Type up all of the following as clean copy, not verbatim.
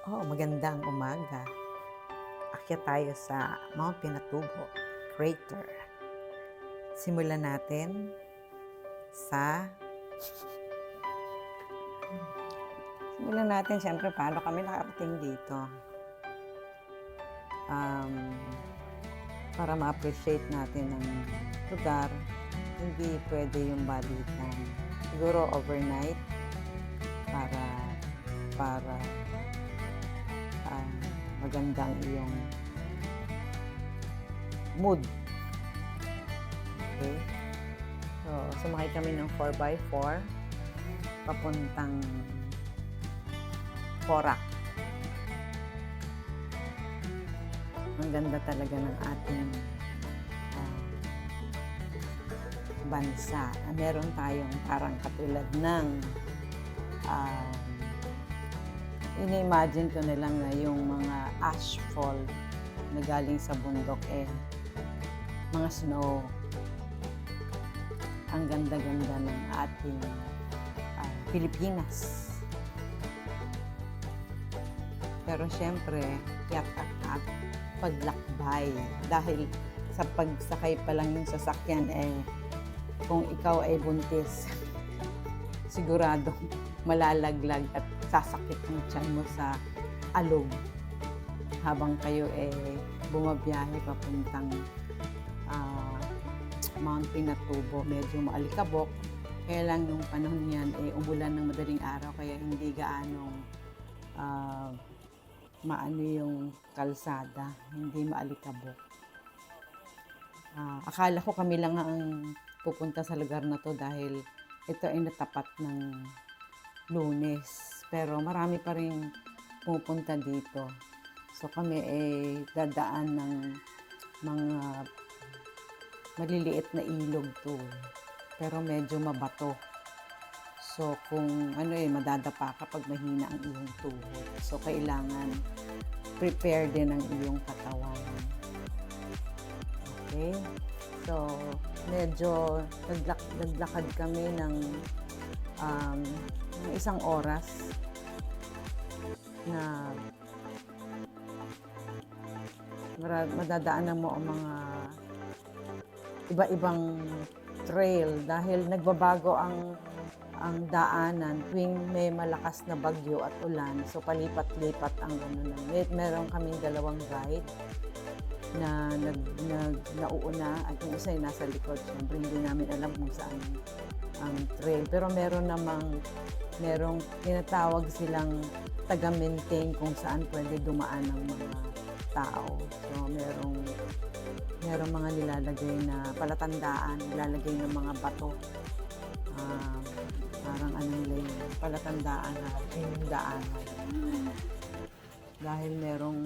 Magandang umaga. Akyat tayo sa Mount Pinatubo Crater. Simulan natin sa... siyempre, paano kami nakarating dito. Para ma-appreciate natin ang lugar, hindi pwede yung balikan. Siguro overnight para magandang iyong mood. Okay? So, sumakay kami ng 4x4 papuntang Porac. Ang ganda talaga ng ating bansa. Meron tayong parang katulad ng ini-imagine ko na lang na yung mga ashfall na galing sa bundok mga snow. Ang ganda-ganda ng ating Pilipinas. Pero syempre, yatak at paglakbay. Dahil sa pagsakay pa lang yung sasakyan, kung ikaw ay buntis, sigurado malalaglag at sasakit ang tiyan mo sa alog habang kayo bumabiyahe papuntang Mount Pinatubo. Medyo maalikabok. Kaya lang yung panahon niyan umulan ng madaling araw kaya hindi gaanong maano yung kalsada, hindi maalikabok. Akala ko kami lang ang pupunta sa lugar na to dahil ito ay natapat ng Lunes. Pero marami pa rin pupunta dito. So kami dadaan ng mga maliliit na ilog to. Pero medyo mabato. So kung madadapa ka pag mahina ang iyong tuhod. So kailangan prepare din ang iyong katawan. Okay? So medyo naglakad kami ng isang oras na madadaanan mo ang mga iba-ibang trail dahil nagbabago ang daanan tuwing may malakas na bagyo at ulan. So palipat-lipat ang meron kaming dalawang guide na nauuna at yung isa ay nasa likod. Siyempre hindi namin alam kung saan ang trail. Pero merong tinatawag silang taga-maintain kung saan pwede dumaan ng mga tao. So merong mga nilalagay na palatandaan, nilalagay ng mga bato. Parang palatandaan na yung daanan. Dahil merong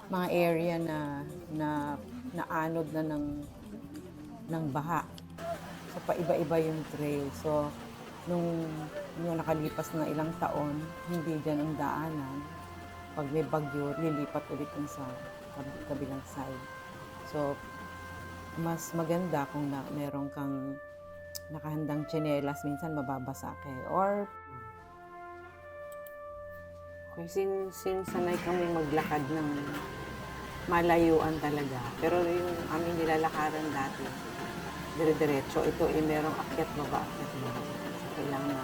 mga area na anod na ng baha. So paiba-iba yung trail. So nung nakalipas na ilang taon, hindi dyan ang daanan. Pag may bagyo, lilipat ulit yung sa kabilang side. So mas maganda kung meron kang nakahandang tsinelas, minsan mababasa kayo. Or since sanay kami maglakad ng malayuan talaga. Pero yung aming nilalakaran dati, dire-diretso. Ito merong akyat baba. So, kailangan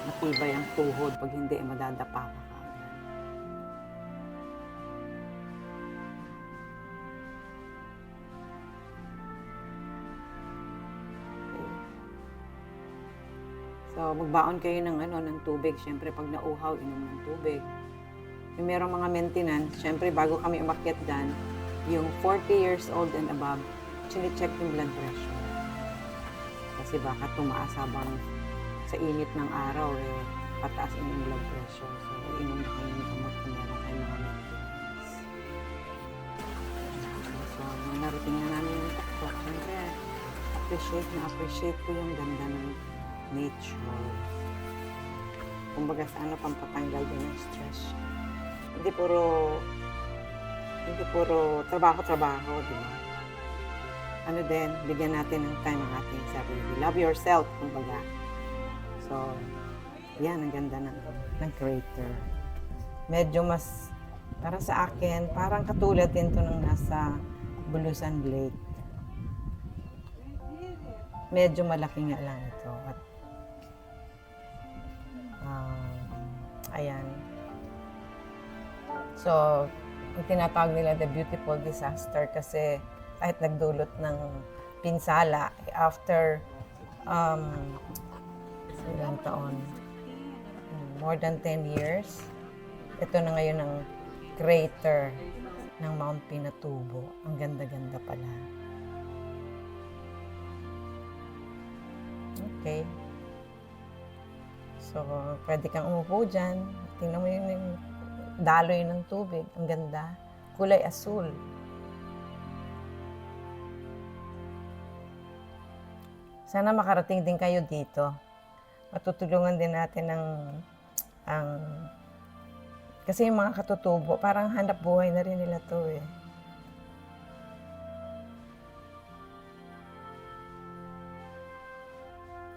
matibay ang tuhod. Pag hindi, madadapa ka. So, magbaon kayo ng tubig. Siyempre, pag nauhaw, inom ng tubig. Yung merong mga maintenance, siyempre, bago kami umakyat dyan, yung 40 years old and above, chine-check yung blood pressure. Kasi baka tumaas habang sa init ng araw, pataas yung blood pressure. So, inom na kayo ng gamot kung meron kayo mga maintenance. So, nung narating na namin yung takbo, siyempre, appreciate ko yung ganda ng nature. Kumbaga sa pampatanggal din ng stress. Hindi puro trabaho, di ba? Bigyan natin ng time ang ating sarili. Love yourself, kumbaga. So, yan, ang ganda ng crater. medyo mas, para sa akin, parang katulad din to ng nasa Bulusan Lake. Medyo malaki nga lang ito. At, ayan. So, yung tinatawag nila the beautiful disaster kasi kahit nagdulot ng pinsala, after ilang taon, more than 10 years, ito na ngayon ang crater ng Mount Pinatubo. Ang ganda-ganda pala. Okay. So, pwede kang umupo dyan. Tingnan mo yung daloy ng tubig. Ang ganda. Kulay asul. Sana makarating din kayo dito. Matutulungan din natin kasi yung mga katutubo, parang hanap buhay na rin nila to eh.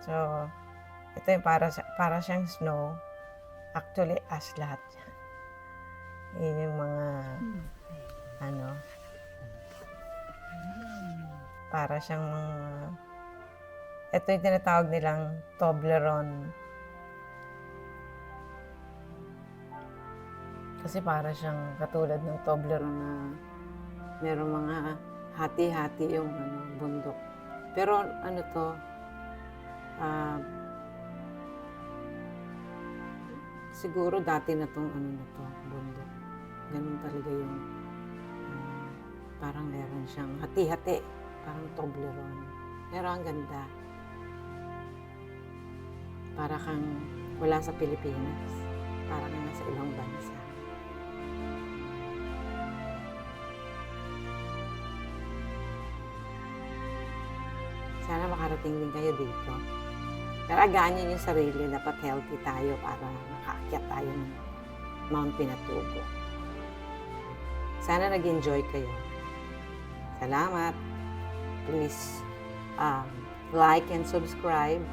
So, ito yung para siyang snow. Actually, ash lahat yan. Yun yung mga, para siyang mga, ito yung tinatawag nilang Toblerone. Kasi para siyang katulad ng Toblerone na merong mga hati-hati yung bundok. Pero siguro dati na tong bundok. Ganun talaga yung parang meron siyang hati-hati, parang Toblerone. Pero ang ganda. Para kang wala sa Pilipinas. Para kang nasa ibang bansa. Sana makarating din kayo dito. Pero agahan yung sarili. Dapat healthy tayo para makaakyat tayo ng Mount Pinatubo. Sana nag-enjoy kayo. Salamat. Please like and subscribe.